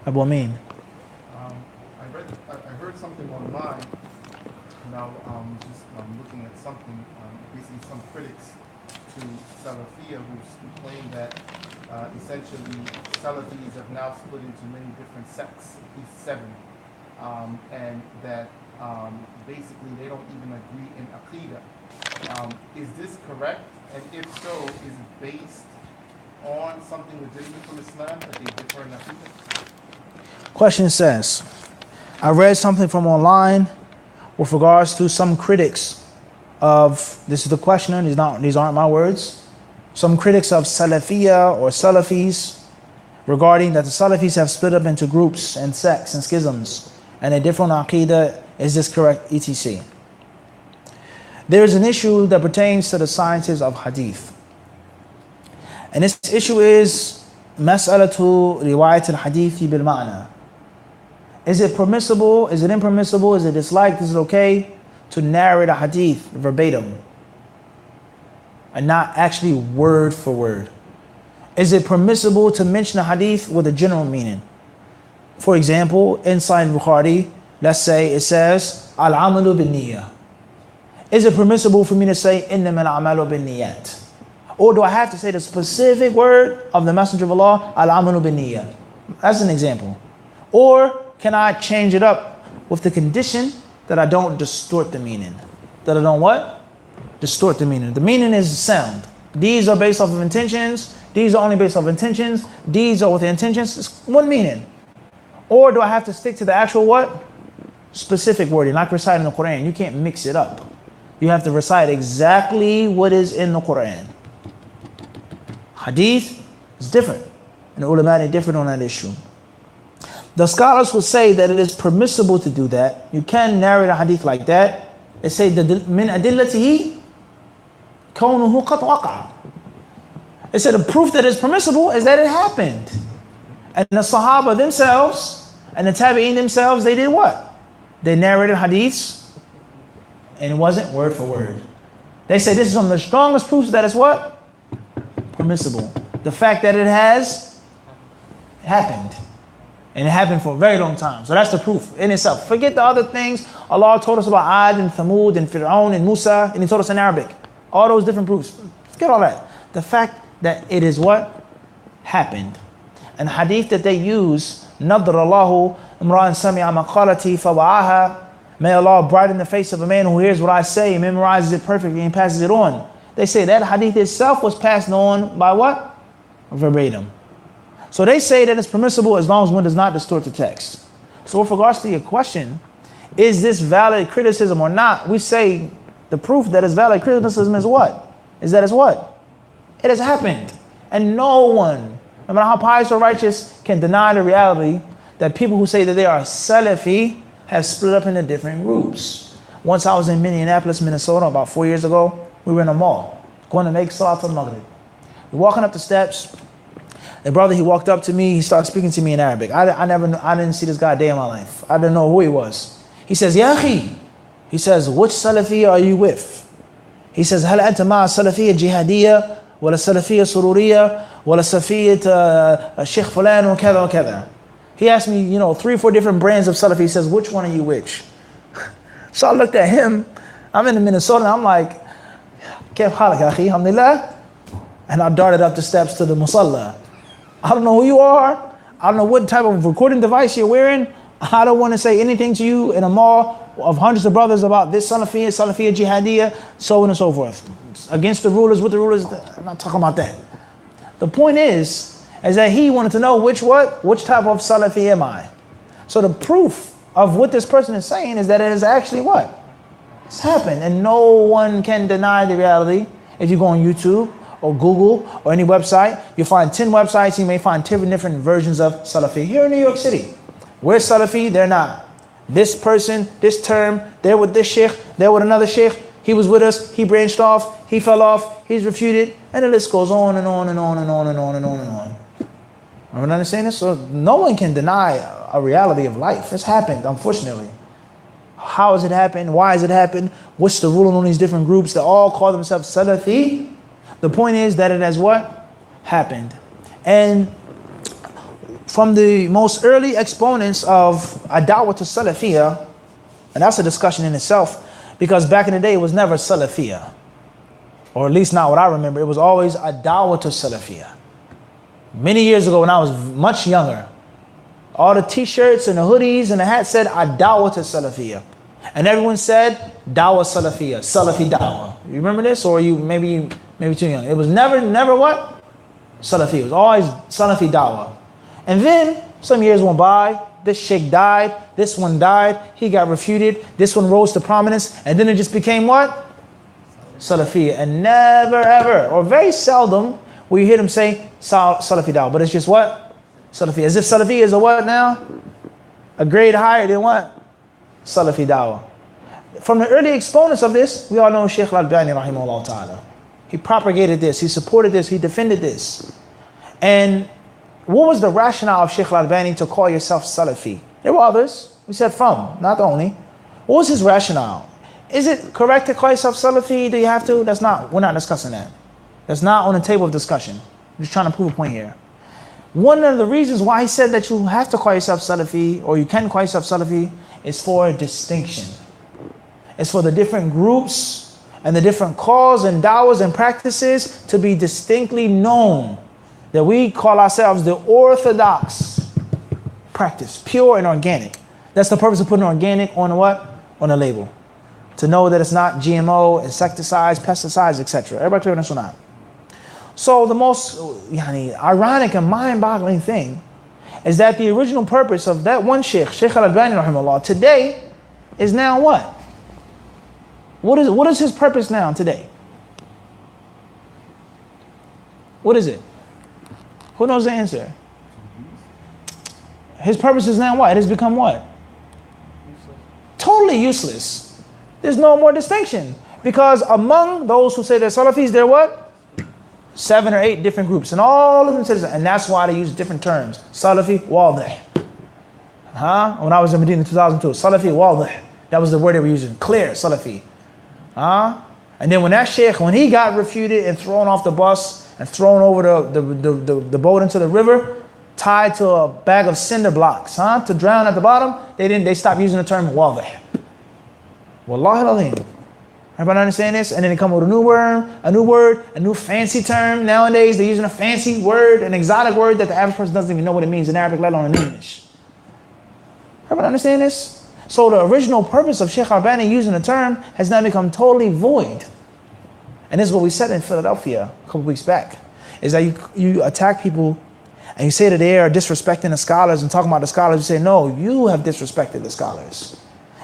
Abu Amin. I heard something online. Now, just looking at something, basically some critics to Salafiyah who claim that essentially Salafis have now split into many different sects, at least seven, and that basically they don't even agree in Aqidah. Is this correct? And if so, is it based on something legitimate from Islam that they differ in Aqidah? Question says, I read something from online with regards to some critics of, this is the questioner, these aren't my words, some critics of Salafiyah or Salafis regarding that the Salafis have split up into groups and sects and schisms and a different Aqidah. Is this correct, etc.? There is an issue that pertains to the sciences of Hadith. And this issue is Mas'alatu riwayat al-Hadithi bil-ma'na. Is it permissible? Is it impermissible? Is it disliked? Is it okay to narrate a hadith verbatim and not actually word for word? Is it permissible to mention a hadith with a general meaning? For example, inside Bukhari, let's say it says, Al-amalu bin-niyyah. Is it permissible for me to say, Innama al-amalu bin-niyyat? Or do I have to say the specific word of the Messenger of Allah, Al-amalu bin-niyyah? That's an example. Or can I change it up with the condition that I don't distort the meaning? That I don't what? Distort the meaning. The meaning is sound. These are based off of intentions. These are only based off of intentions. These are with the intentions. It's one meaning. Or do I have to stick to the actual what? Specific wording, like reciting the Quran. You can't mix it up. You have to recite exactly what is in the Quran. Hadith is different. And the ulama are different on that issue. The scholars will say that it is permissible to do that. You can narrate a hadith like that. They say that min adillatihi kawnuhu qad waqa. They said the proof that it's permissible is that it happened. And the Sahaba themselves and the Tabi'in themselves, they did what? They narrated hadiths and it wasn't word for word. They say this is one of the strongest proofs that it's what? Permissible. The fact that it has happened. And it happened for a very long time. So that's the proof in itself. Forget the other things. Allah told us about Ad and Thamud and Fir'aun and Musa, and He told us in Arabic. All those different proofs. Forget all that. The fact that it is what? Happened. And hadith that they use, Nadr Allahu imra'an sami'a maqalati fawa'aha. May Allah brighten the face of a man who hears what I say, memorizes it perfectly, and passes it on. They say that hadith itself was passed on by what? Verbatim. So they say that it's permissible as long as one does not distort the text. So with regards to your question, is this valid criticism or not? We say the proof that it's valid criticism is what? Is that it's what? It has happened. And no one, no matter how pious or righteous, can deny the reality that people who say that they are Salafi have split up into different groups. Once I was in Minneapolis, Minnesota, about 4 years ago, we were in a mall, going to make Salat al-Maghrib. We're walking up the steps. The brother, he walked up to me, he started speaking to me in Arabic. I didn't see this guy a day in my life. I didn't know who he was. He says, Ya akhi. He says, which Salafiyya are you with? He says, هل أنت مع السلفية الجهادية ولا السلفية السرورية ولا السلفية الشيخ فلان وكذا وكذا. He asked me, 3 or 4 different brands of Salafi. He says, which one are you which? So I looked at him. I'm in Minnesota and I'm like, كيف حالك يا أخي? Alhamdulillah. And I darted up the steps to the musalla. I don't know who you are. I don't know what type of recording device you're wearing. I don't want to say anything to you in a mall of hundreds of brothers about this Salafiyya, Jihadiyya, so on and so forth. Against the rulers, with the rulers. I'm not talking about that. The point is that he wanted to know which type of Salafi am I? So the proof of what this person is saying is that it is actually what? It's happened. And no one can deny the reality. If you go on YouTube, or Google, or any website, you'll find 10 websites, you may find 10 different versions of Salafi. Here in New York City, we're Salafi, they're not. This person, this term, they're with this sheikh, they're with another sheikh, he was with us, he branched off, he fell off, he's refuted, and the list goes on and on and on and on and on and on and on. Am I understanding this? So no one can deny a reality of life. It's happened, unfortunately. How has it happened? Why has it happened? What's the ruling on these different groups that all call themselves Salafi? The point is that it has what? Happened. And from the most early exponents of Adawat to Salafiyah, and that's a discussion in itself, because back in the day it was never Salafiyah, or at least not what I remember. It was always Adawat to Salafiyah. Many years ago when I was much younger, all the t-shirts and the hoodies and the hats said Adawat to Salafiyah. And everyone said Dawah Salafiyah, Salafi Dawah. You remember this? Or you maybe too young. It was never what? Salafi. It was always Salafi Dawah. And then some years went by, this sheikh died, this one died, he got refuted, this one rose to prominence, and then it just became what? Salafiyah. And never ever, or very seldom, will you hear them say Salafi Dawah. But it's just what? Salafi. As if Salafi is a what now? A grade higher than what? Salafi Dawah. From the early exponents of this, we all know Shaykh Al-Albani rahimahullah ta'ala. He propagated this, he supported this, he defended this. And what was the rationale of Shaykh Al-Albani to call yourself Salafi? There were others. We said from, not the only. What was his rationale? Is it correct to call yourself Salafi? Do you have to? We're not discussing that. That's not on the table of discussion. I'm just trying to prove a point here. One of the reasons why he said that you have to call yourself Salafi, or you can call yourself Salafi, is for a distinction. It's for the different groups and the different calls and dawahs and practices to be distinctly known. That we call ourselves the orthodox practice, pure and organic. That's the purpose of putting organic on what? On a label. To know that it's not GMO, insecticides, pesticides, etc. Everybody clear on this or not? So the most ironic and mind-boggling thing is that the original purpose of that one Shaykh Al-Albani rahimahullah, today is now what? What is his purpose now today? What is it? Who knows the answer? His purpose is now what? It has become what? Totally useless. There's no more distinction. Because among those who say they're Salafis, they're what? 7 or 8 different groups. And all of them say this. And that's why they use different terms. Salafi, wadih. When I was in Medina in 2002, Salafi, wadih. That was the word they were using. Clear, Salafi. And then when that sheikh, when he got refuted and thrown off the bus and thrown over the boat into the river, tied to a bag of cinder blocks, to drown at the bottom, they stopped using the term wadih. Wallahi al-azim. Everybody understand this? And then they come with a new word, a new fancy term. Nowadays they're using a fancy word, an exotic word that the average person doesn't even know what it means in Arabic, let alone in English. Everybody understand this? So the original purpose of Shaykh Al-Albani using the term has now become totally void. And this is what we said in Philadelphia a couple weeks back, is that you attack people and you say that they are disrespecting the scholars and talking about the scholars. You say, no, you have disrespected the scholars.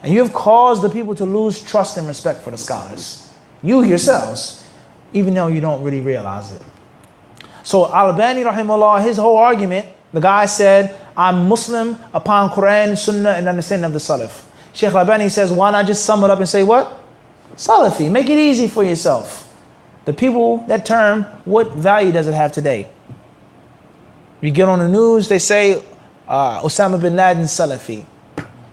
And you have caused the people to lose trust and respect for the scholars. You yourselves, even though you don't really realize it. So Al-Albani rahimahullah, his whole argument, the guy said, I'm Muslim upon Quran, Sunnah, and understanding of the Salaf. Shaykh Al-Albani says, why not just sum it up and say what? Salafi. Make it easy for yourself. The people, that term, what value does it have today? You get on the news, they say, Osama bin Laden Salafi.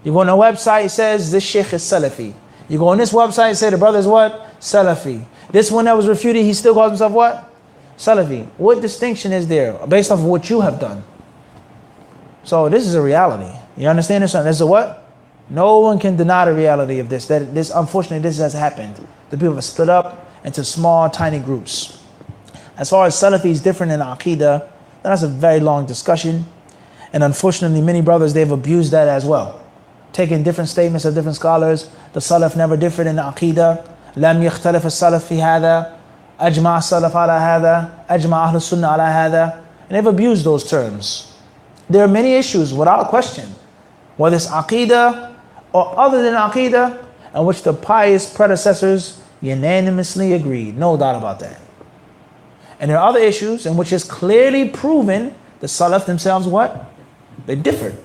You go on a website, it says, this sheikh is Salafi. You go on this website, it say the brother is what? Salafi. This one that was refuted, he still calls himself what? Salafi. What distinction is there based off of what you have done? So this is a reality. You understand this? This is a what? No one can deny the reality of this. That this, unfortunately, this has happened. The people have split up into small, tiny groups. As far as Salafi is different in Aqidah, that's a very long discussion. And unfortunately, many brothers, they've abused that as well. Taking different statements of different scholars. The Salaf never differed in Aqidah. لم يختلف السلف في هذا. أجمع السلف على هذا. أجمع أهل السنة على هذا. And they've abused those terms. There are many issues, without question, whether it's Aqidah or other than Aqidah, in which the pious predecessors unanimously agreed. No doubt about that. And there are other issues in which it's clearly proven the Salaf themselves what? They differ.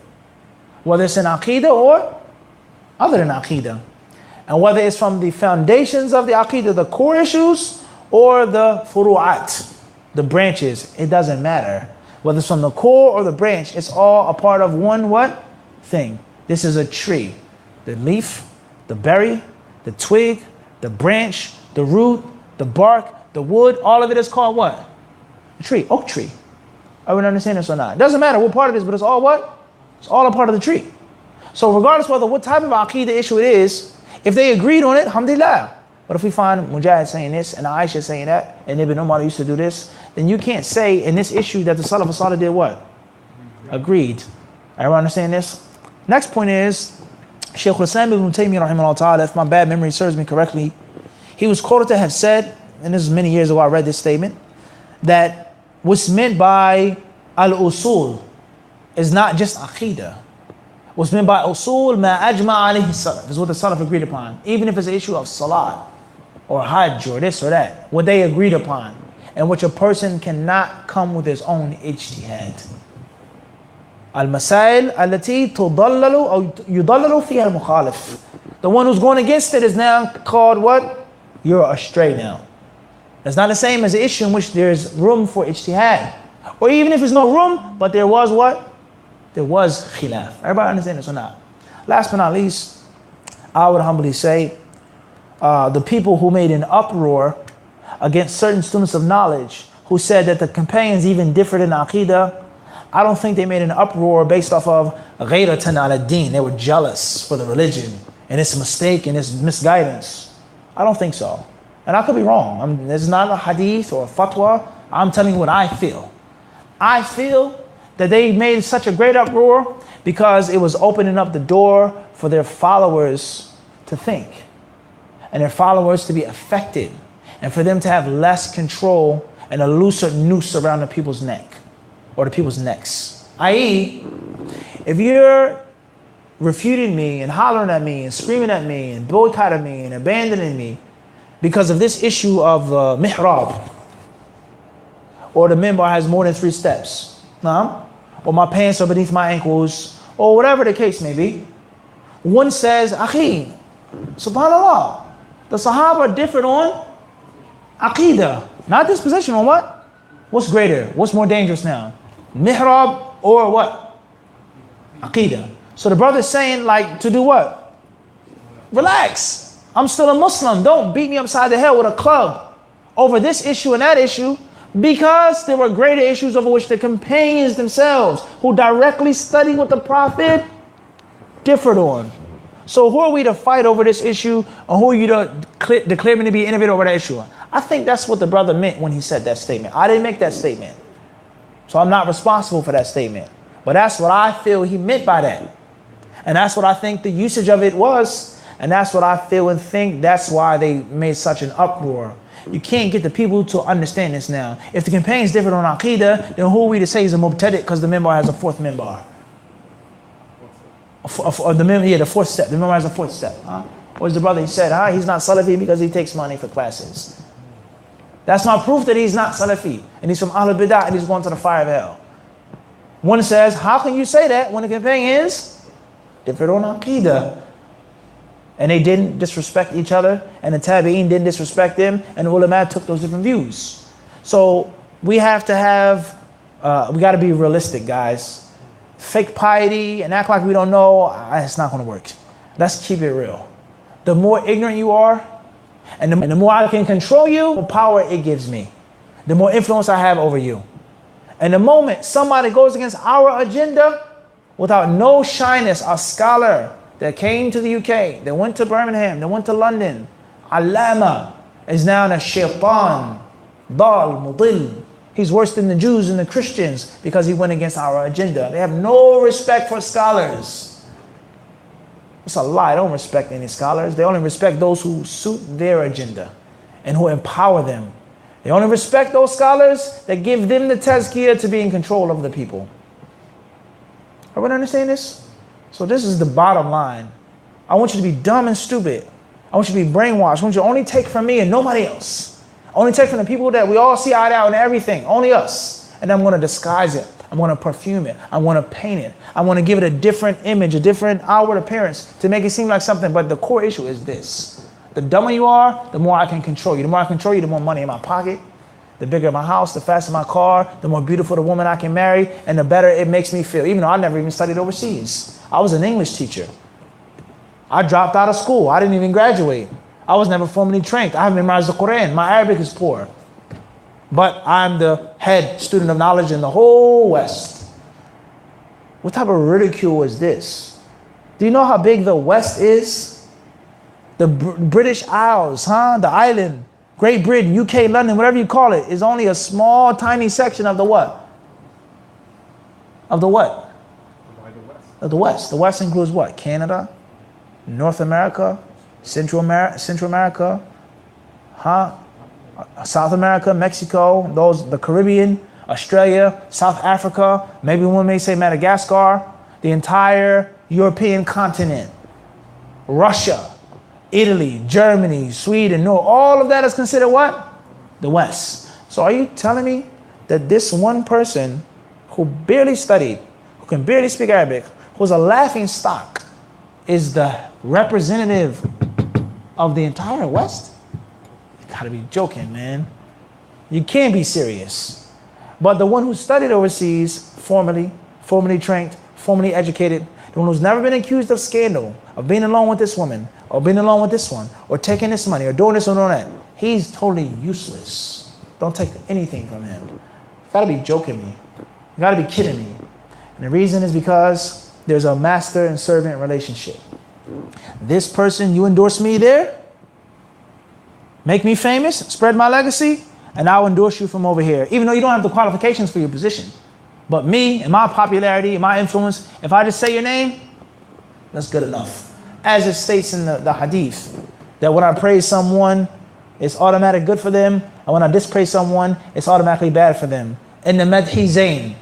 Whether it's in Aqidah or other than Aqidah. And whether it's from the foundations of the Aqidah, the core issues, or the furu'at, the branches, it doesn't matter. Whether it's from the core or the branch, it's all a part of one what? Thing. This is a tree. The leaf, the berry, the twig, the branch, the root, the bark, the wood, all of it is called what? A tree, oak tree. Are we understand this or not? It doesn't matter what part of this, but it's all what? It's all a part of the tree. So regardless whether what type of Aqidah issue it is, if they agreed on it, alhamdulillah. But if we find Mujahid saying this and Aisha saying that, and Ibn Umar used to do this, then you can't say in this issue that the Salaf Salih did what? Agreed. Everyone understand this? Next point is, Shaykh Islam ibn Taymiyyah rahimahullah ta'ala, if my bad memory serves me correctly, he was quoted to have said, and this is many years ago I read this statement, that what's meant by al-usul is not just aqidah. What's meant by usul ma ajma alayhi salaf is what the salaf agreed upon. Even if it's an issue of salat or hajj or this or that, what they agreed upon, and which a person cannot come with his own ijtihad. Al-masail allati tudallalu or yudallalu fiha al-mukhalif. The one who's going against it is now called what? You're astray now. That's not the same as the issue in which there's room for ijtihad. Or even if there's no room, but there was what? There was khilaf. Everybody understand this or not? Last but not least, I would humbly say, the people who made an uproar against certain students of knowledge who said that the companions even differed in aqidah, I don't think they made an uproar based off of ghayratan al-din. They were jealous for the religion and its mistake and its misguidance. I don't think so. And I could be wrong. It's not a hadith or a fatwa. I'm telling you what I feel. I feel that they made such a great uproar because it was opening up the door for their followers to think and their followers to be affected and for them to have less control and a looser noose around the people's neck or the people's necks. I.e., if you're refuting me and hollering at me and screaming at me and boycotting me and abandoning me because of this issue of the mihrab, or the minbar has more than 3 steps, or my pants are beneath my ankles, or whatever the case may be, one says, Akhi, subhanAllah, the Sahaba differed on aqidah, not this position on what? What's greater? What's more dangerous now? Mihrab or what? Aqidah. So the brother's saying, like, to do what? Relax. I'm still a Muslim. Don't beat me upside the head with a club over this issue and that issue, because there were greater issues over which the companions themselves, who directly studied what the Prophet, differed on. So who are we to fight over this issue, or who are you to declare me to be an innovator over that issue? I think that's what the brother meant when he said that statement. I didn't make that statement, so I'm not responsible for that statement. But that's what I feel he meant by that. And that's what I think the usage of it was. And that's what I feel and think that's why they made such an uproar. You can't get the people to understand this now. If the companions different on aqidah, then who are we to say he's a mubtadi' because the minbar has a 4th minbar? The 4th step. The minbar has a 4th step. Or is the brother, he said, he's not Salafi because he takes money for classes. That's my proof that he's not Salafi. And he's from Ahlul Bidah and he's going to the fire of hell. One says, how can you say that when the companions differed on aqidah? And they didn't disrespect each other, and the tabi'een didn't disrespect them, and the ulama took those different views. So we have to have, we got to be realistic, guys. Fake piety and act like we don't know, it's not going to work. Let's keep it real. The more ignorant you are, and the more I can control you, the more power it gives me. The more influence I have over you. And the moment somebody goes against our agenda, without no shyness, a scholar that came to the UK, that went to Birmingham, that went to London, Allama, is now a shaitan, dal, mudil. He's worse than the Jews and the Christians because he went against our agenda. They have no respect for scholars. It's a lie. They don't respect any scholars. They only respect those who suit their agenda and who empower them. They only respect those scholars that give them the tazkiyah to be in control of the people. Everyone understand this? So this is the bottom line. I want you to be dumb and stupid. I want you to be brainwashed. I want you to only take from me and nobody else. Only take from the people that we all see eye to eye on everything. Only us. And I'm going to disguise it. I'm going to perfume it. I want to paint it. I want to give it a different image, a different outward appearance to make it seem like something. But the core issue is this. The dumber you are, the more I can control you. The more I control you, the more money in my pocket. The bigger my house, the faster my car, the more beautiful the woman I can marry, and the better it makes me feel. Even though I never even studied overseas. I was an English teacher. I dropped out of school. I didn't even graduate. I was never formally trained. I haven't memorized the Quran. My Arabic is poor. But I'm the head student of knowledge in the whole West. What type of ridicule is this? Do you know how big the West is? The British Isles, huh? The island, Great Britain, UK, London, whatever you call it, is only a small, tiny section of the what? Of the what? Of the West. The West includes what? Canada, North America, Central America, huh? South America, Mexico, the Caribbean, Australia, South Africa, maybe one may say Madagascar, the entire European continent, Russia, Italy, Germany, Sweden, no, all of that is considered what? The West. So are you telling me that this one person who barely studied, who can barely speak Arabic, who's a laughing stock, is the representative of the entire West? You gotta be joking, man. You can't be serious. But the one who studied overseas, formally trained, formally educated, the one who's never been accused of scandal, of being alone with this woman, or being alone with this one, or taking this money, or doing this or doing that, he's totally useless. Don't take anything from him. You gotta be joking me. You gotta be kidding me. And the reason is because there's a master and servant relationship. This person, you endorse me there, make me famous, spread my legacy, and I'll endorse you from over here, even though you don't have the qualifications for your position. But me and my popularity and my influence, if I just say your name, that's good enough. As it states in the hadith, that when I praise someone, it's automatic good for them, and when I dispraise someone, it's automatically bad for them. In the madhi zayn,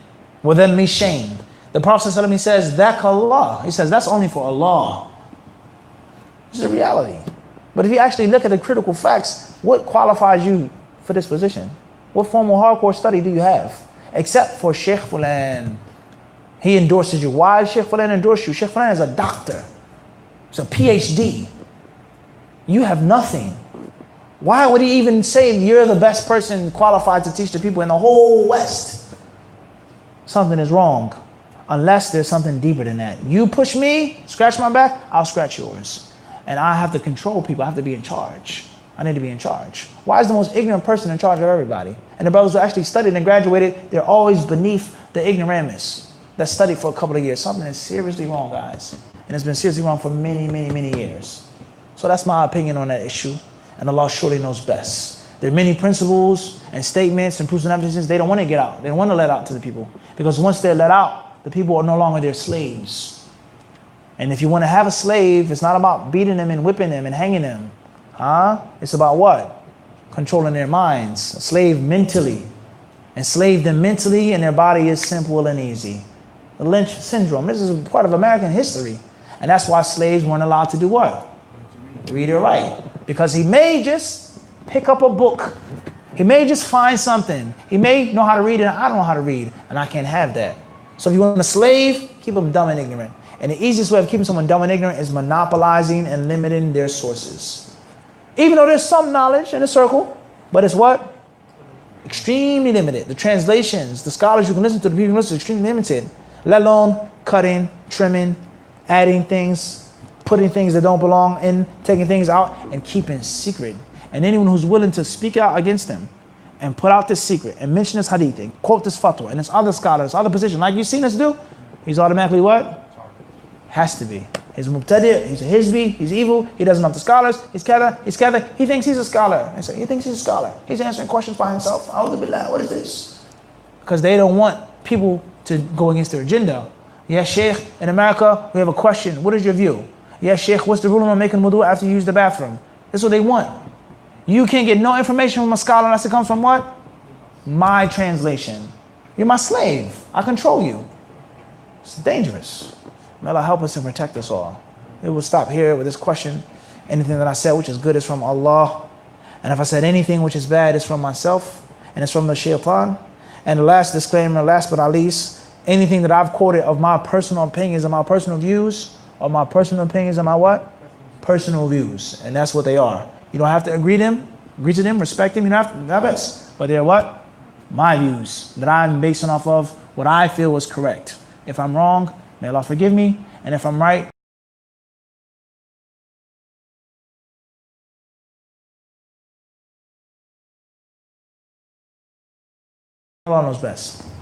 within me shamed. The Prophet ﷺ says, that Allah. He says, that's only for Allah. This is a reality. But if you actually look at the critical facts, what qualifies you for this position? What formal hardcore study do you have? Except for Sheikh Fulan. He endorses you. Why does Sheikh Fulan endorse you? Sheikh Fulan is a doctor. It's a PhD. You have nothing. Why would he even say you're the best person qualified to teach the people in the whole West? Something is wrong. Unless there's something deeper than that. You push me, scratch my back, I'll scratch yours. And I have to control people. I have to be in charge. I need to be in charge. Why is the most ignorant person in charge of everybody? And the brothers who actually studied and graduated, they're always beneath the ignoramus that studied for a couple of years. Something is seriously wrong, guys. And it's been seriously wrong for many, many, many years. So that's my opinion on that issue. And Allah surely knows best. There are many principles and statements and proofs and evidences they don't want to get out. They don't want to let out to the people. Because once they're let out, the people are no longer their slaves. And if you want to have a slave, it's not about beating them and whipping them and hanging them. It's about what? Controlling their minds. A slave mentally. Enslave them mentally and their body is simple and easy. The Lynch syndrome. This is part of American history. And that's why slaves weren't allowed to do what? Read or write. Because he may just pick up a book. He may just find something. He may know how to read and I don't know how to read. And I can't have that. So if you want a slave, keep them dumb and ignorant. And the easiest way of keeping someone dumb and ignorant is monopolizing and limiting their sources. Even though there's some knowledge in the circle, but it's what? Extremely limited. The translations, the scholars you can listen to, the people you can listen to, extremely limited. Let alone cutting, trimming, adding things, putting things that don't belong in, taking things out, and keeping secret. And anyone who's willing to speak out against them and put out this secret and mention this hadith and quote this fatwa and this other scholars, other position, like you've seen us do, he's automatically what? Has to be. He's a mubtadi', he's a hizbi, he's evil, he doesn't know the scholars, he's kada, he thinks he's a scholar. I say, he thinks he's a scholar. He's answering questions by himself. A'udhu billah, what is this? Because they don't want people to go against their agenda. Yeah, Sheikh, in America, we have a question. What is your view? Yeah, Sheikh, what's the ruling on making wudu after you use the bathroom? That's what they want. You can't get no information from a scholar unless it comes from what? My translation. You're my slave. I control you. It's dangerous. May Allah help us and protect us all. We will stop here with this question. Anything that I said which is good is from Allah. And if I said anything which is bad, it's from myself. And it's from the shaitan. And the last disclaimer, last but not least, anything that I've quoted of my personal opinions and my personal views, or my personal opinions and my what? Personal views. And that's what they are. You don't have to agree to them, respect them, you don't have to, not best. But they're what? My views that I'm basing off of what I feel was correct. If I'm wrong, may Allah forgive me. And if I'm right, Allah knows best.